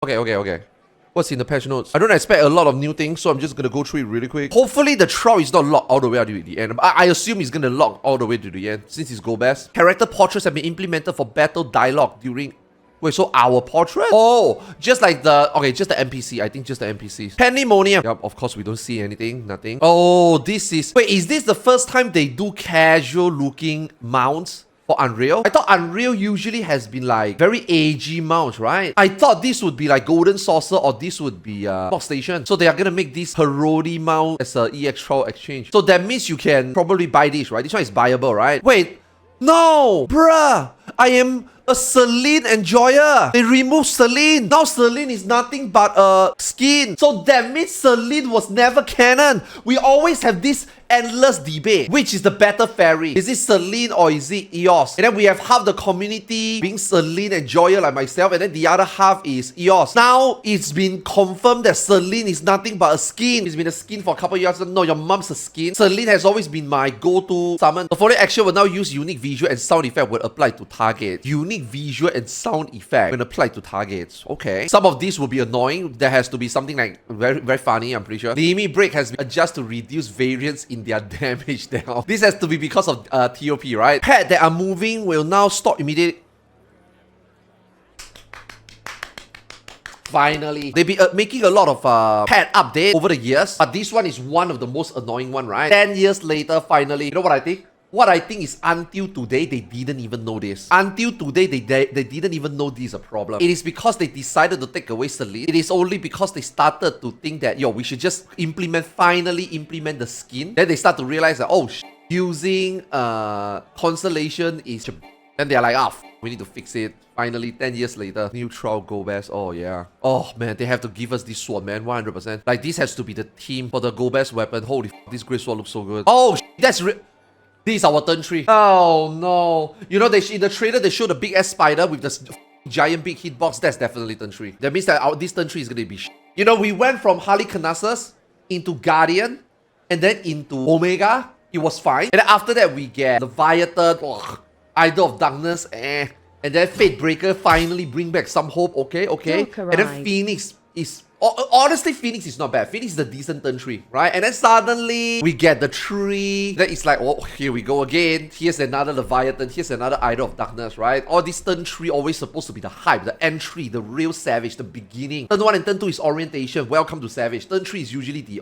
Okay. What's in the patch notes? I don't expect a lot of new things, so I'm just gonna go through it really quick. Hopefully the trial is not locked all the way to the end. I assume it's gonna lock all the way to the end since it's gold best. Character portraits have been implemented for battle dialogue during... Wait, so our portrait? Oh, just like the... Okay, just the NPC. I think just the NPCs. Pandemonium. Yep, of course we don't see anything. Nothing. Oh, this is... Wait, is this the first time they do casual looking mounts for Unreal? I thought Unreal usually has been like very AG mounts, right? I thought this would be like Golden Saucer or this would be Box Station. So they are gonna make this Parody mount as a EX trial exchange. So that means you can probably buy this, right? This one is buyable, right? Wait, no! Bruh! I am a Celine enjoyer. They removed Celine. Now Celine is nothing but a skin. So that means Celine was never canon. We always have this endless debate. Which is the better fairy? Is it Celine or is it EOS? And then we have half the community being Celine enjoyer like myself, and then the other half is EOS. Now it's been confirmed that Celine is nothing but a skin. It's been a skin for a couple of years. No, your mom's a skin. Celine has always been my go-to summon. The following action will now use unique visual and sound effect when applied to target. Unique visual and sound effect when applied to targets. Okay. Some of these will be annoying. There has to be something like very funny, I'm pretty sure. Limit break has been adjusted to reduce variance in their damage down. This has to be because of TOP, right? Pet that are moving will now stop immediately. Finally, they've been making a lot of pet updates over the years, but this one is one of the most annoying one, right? 10 years later, finally, you know what I think? What I think is until today, they didn't even know this. Until today, they didn't even know this is a problem. It is because they decided to take away Celine. It is only because they started to think that, yo, we should just finally implement the skin. Then they start to realize that, oh, using Constellation is... Then they're like, we need to fix it. Finally, 10 years later, neutral gold best. Oh, yeah. Oh, man, they have to give us this sword, man. 100%. Like, this has to be the theme for the gold best weapon. Holy f***, this great sword looks so good. Oh, that's this is our turn 3. Oh no. You know, in the trailer, they showed a big ass spider with the giant big hitbox. That's definitely turn 3. That means that this turn 3 is going to be You know, we went from Harlequinasus into Guardian and then into Omega. It was fine. And then after that, we get Leviathan, Idol of Darkness, and then Fatebreaker finally bring back some hope. Okay. And then Phoenix is... Honestly, Phoenix is not bad. Phoenix is a decent turn 3, right? And then suddenly, we get the tree. Then it's like, oh, here we go again. Here's another Leviathan. Here's another Idol of Darkness, right? All this turn 3 always supposed to be the hype, the entry, the real Savage, the beginning. Turn 1 and turn 2 is orientation. Welcome to Savage. Turn 3 is usually the,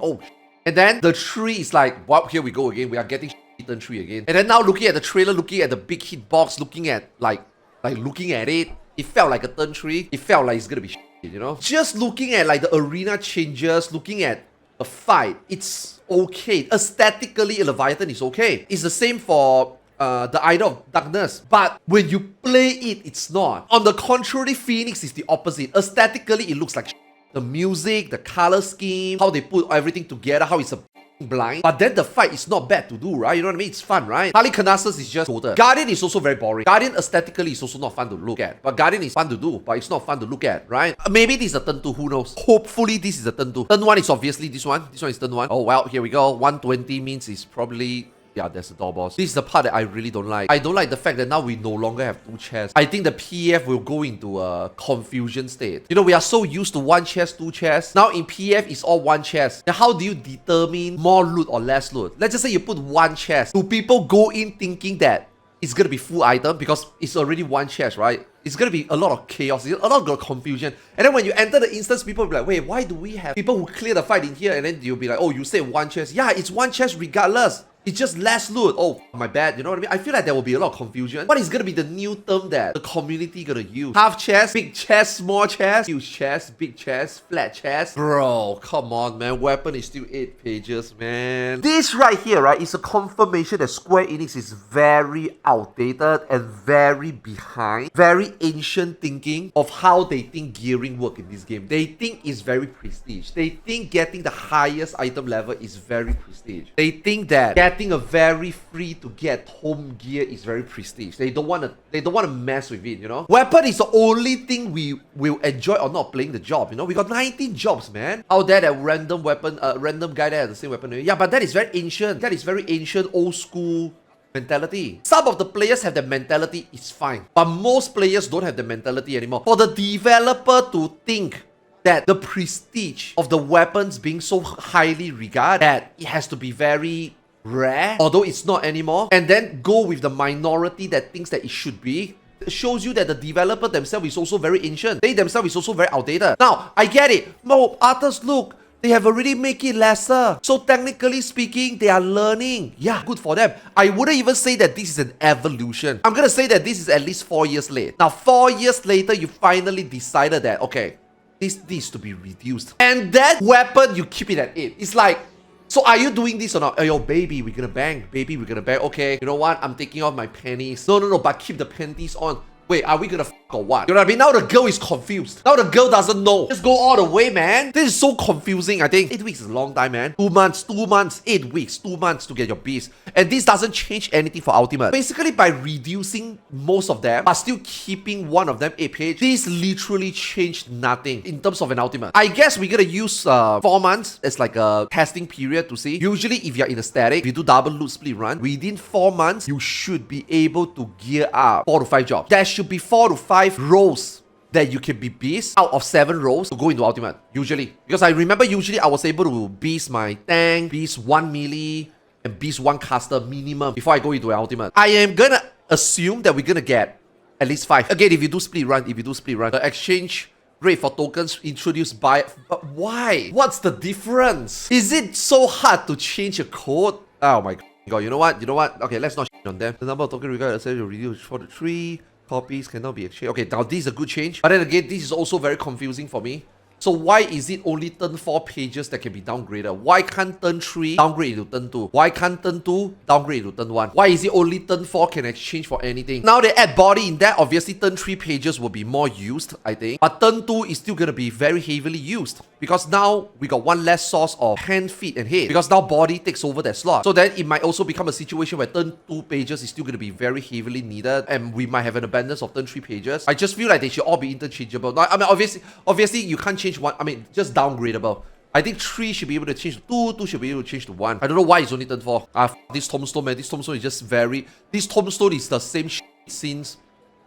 And then the 3 is like, well, here we go again. We are getting turn 3 again. And then now looking at the trailer, looking at the big hitbox, looking at, looking at it, it felt like a turn 3. It felt like it's gonna be you know? Just looking at like the arena changes, looking at a fight, it's okay. Aesthetically, Leviathan is okay. It's the same for the Idol of Darkness. But when you play it, it's not. On the contrary, Phoenix is the opposite. Aesthetically, it looks like the music, the color scheme, how they put everything together, how it's a blind. But then the fight is not bad to do, right? You know what I mean? It's fun, right? Harlequinasus is just total. Guardian is also very boring. Guardian aesthetically is also not fun to look at. But Guardian is fun to do, but it's not fun to look at, right? Maybe this is a turn 2, who knows? Hopefully this is a turn 2. Turn 1 is obviously this one. This one is turn 1. Oh, well, here we go. 120 means it's probably... Yeah, there's a door boss. This is the part that I really don't like. I don't like the fact that now we no longer have 2 chests. I think the PF will go into a confusion state. You know, we are so used to 1 chest, 2 chests. Now in PF, it's all 1 chest. Now, how do you determine more loot or less loot? Let's just say you put 1 chest. Do people go in thinking that it's gonna be full item because it's already 1 chest, right? It's gonna be a lot of chaos, a lot of confusion. And then when you enter the instance, people will be like, wait, why do we have people who clear the fight in here? And then you'll be like, oh, you said 1 chest. Yeah, it's 1 chest regardless. It's just less loot. Oh, my bad. You know what I mean? I feel like there will be a lot of confusion. What is going to be the new term that the community going to use? Half chest, big chest, small chest, huge chest, big chest, flat chest. Bro, come on, man. Weapon is still 8 pages, man. This right here, right, is a confirmation that Square Enix is very outdated and very behind. Very ancient thinking of how they think gearing work in this game. They think it's very prestige. They think getting the highest item level is very prestige. They think that getting a very free to get home gear is very prestige. They don't want to mess with it, you know. Weapon is the only thing we will enjoy or not playing the job, you know. We got 19 jobs, man. Out there, that random weapon, random guy that has the same weapon. Yeah, but that is very ancient. That is very ancient, old school mentality. Some of the players have the mentality, it's fine. But most players don't have the mentality anymore. For the developer to think that the prestige of the weapons being so highly regarded that it has to be very rare, although it's not anymore, and then go with the minority that thinks that it should be, it shows you that the developer themselves is also very ancient. They themselves is also very outdated. Now, I get it. No, Arthars, look, they have already made it lesser. So technically speaking, they are learning. Yeah, good for them. I wouldn't even say that this is an evolution. I'm gonna say that this is at least 4 years late. Now, 4 years later, you finally decided that, okay, this needs to be reduced. And that weapon, you keep it at 8. It's like, so are you doing this or not? Oh, yo, baby, we're gonna bang. Baby, we're gonna bang. Okay, you know what? I'm taking off my panties. No, but keep the panties on. Wait, are we gonna f or what? You know what I mean? Now the girl is confused. Now the girl doesn't know. Just go all the way, man. This is so confusing, I think. 8 weeks is a long time, man. 2 months, 8 weeks, 2 months to get your beast. And this doesn't change anything for Ultimate. Basically, by reducing most of them, but still keeping one of them 8 page, this literally changed nothing in terms of an Ultimate. I guess we're gonna use 4 months as like a testing period to see. Usually, if you're in a static, if you do double loot split run, within 4 months, you should be able to gear up 4 to 5 jobs. There should be 4 to 5 roles that you can be beast out of 7 roles to go into Ultimate, usually. Because I remember usually I was able to beast my tank, beast 1 melee, and beast 1 caster minimum before I go into an Ultimate. I am gonna assume that we're gonna get at least 5. Again, if you do split run, the exchange rate for tokens introduced by... But why? What's the difference? Is it so hard to change a code? Oh my god, you know what? Okay, let's not on them. The number of tokens required to reduce 43 copies cannot be exchanged. Okay, now this is a good change. But then again, this is also very confusing for me. So why is it only turn 4 pages that can be downgraded? Why can't turn 3 downgrade into turn 2? Why can't turn 2 downgrade into turn 1? Why is it only turn 4 can exchange for anything? Now they add body in that, obviously turn 3 pages will be more used, I think. But turn 2 is still going to be very heavily used. Because now we got one less source of hand, feet, and head. Because now body takes over that slot. So then it might also become a situation where turn 2 pages is still going to be very heavily needed. And we might have an abundance of turn 3 pages. I just feel like they should all be interchangeable. Now, I mean, obviously you can't change one. I mean, just downgradable. I think 3 should be able to change to 2, 2 should be able to change to 1. I don't know why it's only turn 4. This tombstone, man. This tombstone is just very... This tombstone is the same shit since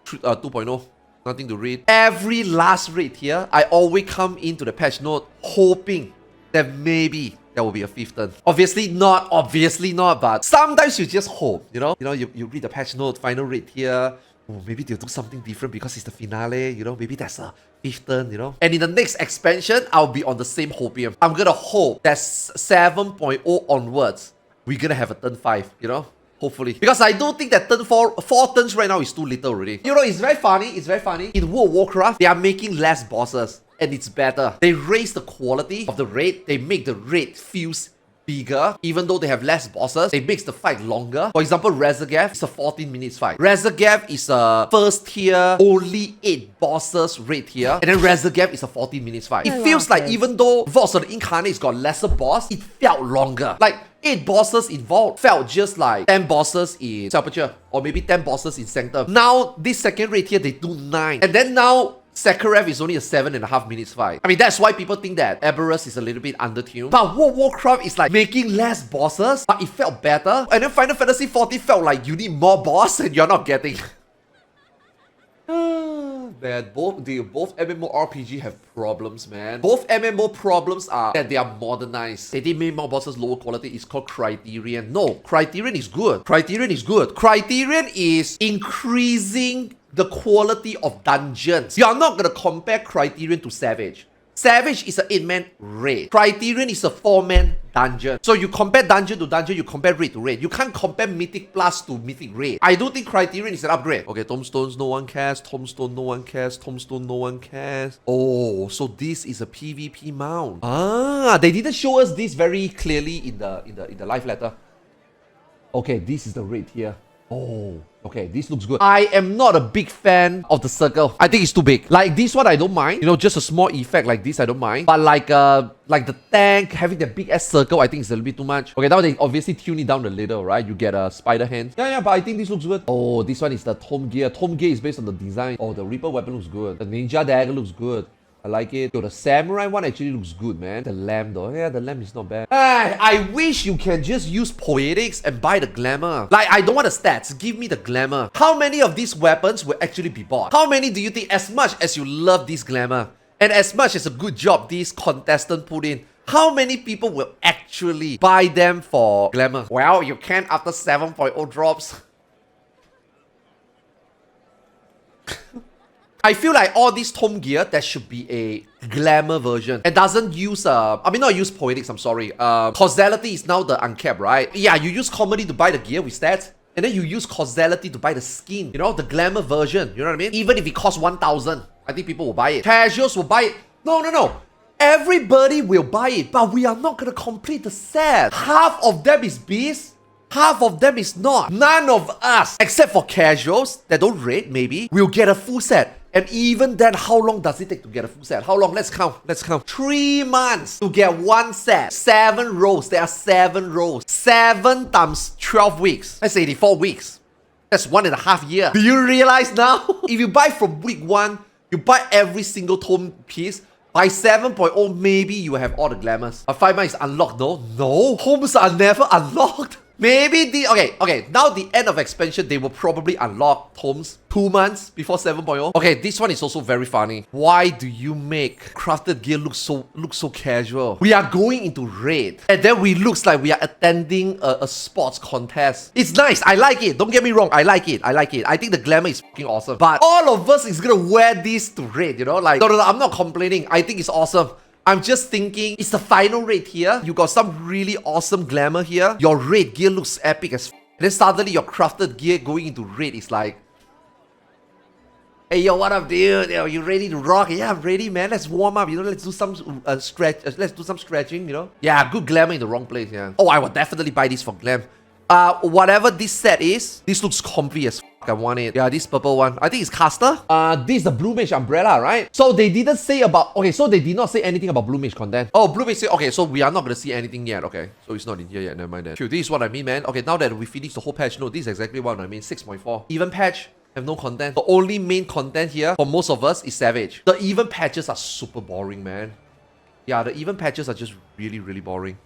2.0. Nothing to read. Every last raid here, I always come into the patch note hoping that maybe there will be a 5th turn. Obviously not, but sometimes you just hope, you know? You read the patch note, final raid here. Oh, maybe they'll do something different because it's the finale, you know? Maybe that's a 5th turn, you know? And in the next expansion, I'll be on the same hopium. I'm gonna hope that 7.0 onwards, we're gonna have a turn 5, you know? Hopefully. Because I don't think that turn 4 turns right now is too little already. You know, it's very funny. In World of Warcraft, they are making less bosses. And it's better. They raise the quality of the raid. They make the raid feels bigger. Even though they have less bosses, they makes the fight longer. For example, Rezagath is a 14 minutes fight. Rezagath is a first tier, only 8 bosses raid here. And then Rezagath is a 14 minutes fight. It feels like even though Vaults of the Incarnate's got lesser boss, it felt longer. Like, 8 bosses involved felt just like 10 bosses in Sepulture or maybe 10 bosses in Sanctum. Now, this second raid here, they do 9. And then now, Sakharov is only a 7.5 minutes fight. I mean, that's why people think that Eberus is a little bit undertuned. But World of Warcraft is like making less bosses, but it felt better. And then Final Fantasy XIV felt like you need more boss and you're not getting. Man, both MMORPG have problems, man. Both MMO problems are that they are modernized. They did make more bosses lower quality. It's called Criterion. No, Criterion is good. Criterion is increasing the quality of dungeons. You are not gonna compare Criterion to Savage. Savage is an 8-man raid. Criterion is a 4-man dungeon. So you compare dungeon to dungeon, you compare raid to raid. You can't compare Mythic Plus to Mythic Raid. I don't think Criterion is an upgrade. Okay, Tombstones, no one cares. Tombstone, no one cares. Tombstone, no one cares. Oh, so this is a PvP mount. Ah, they didn't show us this very clearly in the live letter. Okay, this is the raid here. Oh, okay, this looks good. I am not a big fan of the circle. I think it's too big. Like this one, I don't mind. You know, just a small effect like this, I don't mind. But like the tank having the big ass circle, I think it's a little bit too much. Okay, now they obviously tune it down a little, right? You get a spider hand. Yeah, but I think this looks good. Oh, this one is the Tome Gear. Tome Gear is based on the design. Oh, the Reaper weapon looks good. The Ninja Dagger looks good. I like it. Yo, the samurai one actually looks good, man. The lamb though. Yeah, the lamb is not bad. I wish you can just use poetics and buy the glamour. Like, I don't want the stats. Give me the glamour. How many of these weapons will actually be bought? How many do you think, as much as you love this glamour, And as much as a good job these contestants put in, how many people will actually buy them for glamour? Well, you can after 7.0 drops. I feel like all this tome gear, there should be a glamour version. It doesn't use, not use poetics, I'm sorry. Causality is now the uncapped, right? Yeah, you use comedy to buy the gear with stats. And then you use causality to buy the skin. You know, the glamour version. You know what I mean? Even if it costs 1,000, I think people will buy it. Casuals will buy it. No. Everybody will buy it. But we are not going to complete the set. Half of them is beasts. Half of them is not. None of us, except for casuals that don't raid, maybe, will get a full set. And even then, how long does it take to get a full set? How long? Let's count. 3 months to get one set. 7 rows. There are 7 rows. 7 times 12 weeks. That's 84 weeks. That's 1.5 years. Do you realize now? If you buy from week 1, you buy every single tome piece. By 7.0, maybe you have all the glamours. But 5 months is unlocked, no? No. Homes are never unlocked. Maybe the... Okay. Now the end of expansion, they will probably unlock homes 2 months before 7.0. Okay, this one is also very funny. Why do you make crafted gear look so casual? We are going into raid. And then we looks like we are attending a sports contest. It's nice. I like it. Don't get me wrong. I like it. I think the glamour is fucking awesome. But all of us is gonna wear this to raid, you know? Like, no, I'm not complaining. I think it's awesome. I'm just thinking, it's the final raid here. You got some really awesome glamour here. Your raid gear looks epic as f. And then suddenly your crafted gear going into raid is like, hey, yo, what up, dude? Yo, you ready to rock? Yeah, I'm ready, man. Let's warm up. You know, let's do some let's do some stretching, you know? Yeah, good glamour in the wrong place, yeah. Oh, I will definitely buy this for glam. Whatever this set is, this looks comfy as f. I want it. Yeah, this purple one. I think it's caster. This is the Blue Mage umbrella, right? So they didn't say about... Okay, so they did not say anything about Blue Mage content. Oh, Blue Mage say... Okay, so we are not going to see anything yet. Okay, so it's not in here yet. Never mind that. Phew, this is what I mean, man. Okay, now that we finished the whole patch, no, this is exactly what I mean. 6.4. Even patch, have no content. The only main content here for most of us is Savage. The even patches are super boring, man. Yeah, the even patches are just really, really boring.